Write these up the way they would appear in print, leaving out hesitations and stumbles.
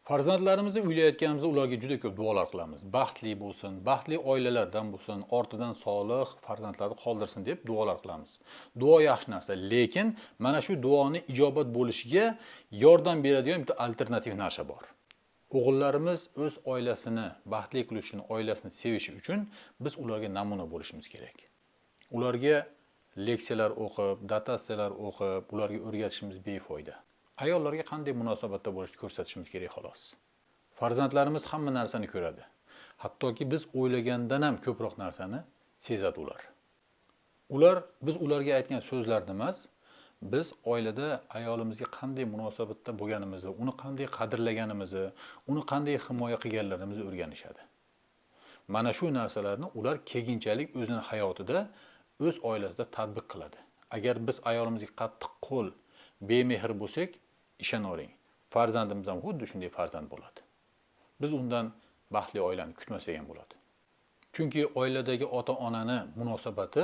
Farzandlarimizni uylayotganimizda ularga juda ko'p duolar qilamiz. Baxtli bo'lsin, baxtli oilalardan bo'lsin, ortidan solih farzandlarni qoldirsin deb duolar qilamiz. Duo yaxshi narsa, lekin mana shu duoni ijobat bo'lishiga yordam beradigan bitta alternativ narsa bor. O'g'illarimiz o'z oilasini baxtli qilishini, oilasini sevishi uchun biz ularga namuna bo'lishimiz kerak. Ularga leksiyalar o'qib, dotatsiyalar o'qib, ularga o'rgatishimiz befoyda. Ayollarga qanday munosabatda bo'lishni ko'rsatishimiz kerak xolos. Farzandlarimiz hamma narsani ko'radi. Hattoki biz o'ylagandan ham ko'proq narsani sezadi ular. Biz ularga aytgan so'zlarni emas, biz oilada ayolimizga qanday munosabatda bo'lganimizni, uni qanday qadrlaganimizni, uni qanday himoya qilganlarimizni o'rganishadi. Mana shu narsalarni ular keyinchalik o'zining hayotida, o'z oilasida tatbiq qiladi. Agar biz ayolimizga qattiq qo'l, bemehr bo'lsak, ishonavering, farzandimiz ham xuddi shunday farzand bo'ladi. Biz undan baxtli oilani kutmasak ham bo'ladi. Chunki oiladagi ota-onani munosabati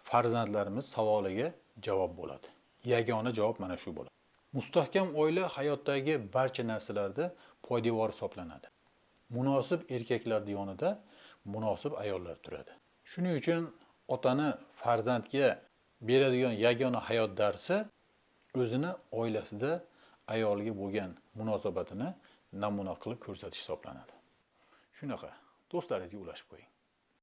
farzandlarimiz savoliga javob bo'ladi. Yagona javob mana shu bo'ladi. Mustahkam oila hayotdagi barcha narsalarda poydevor hisoblanadi. Munosib erkaklar yonida munosib ayollar turadi. Shuning uchun otani farzandga beradigan yagona hayot darsi o'zini oilasida ayoliga bo'lgan munosabatini namuna qilib ko'rsatish hisoblanadi. Shunaqa, do'stlaringizga ulashib qo'ying.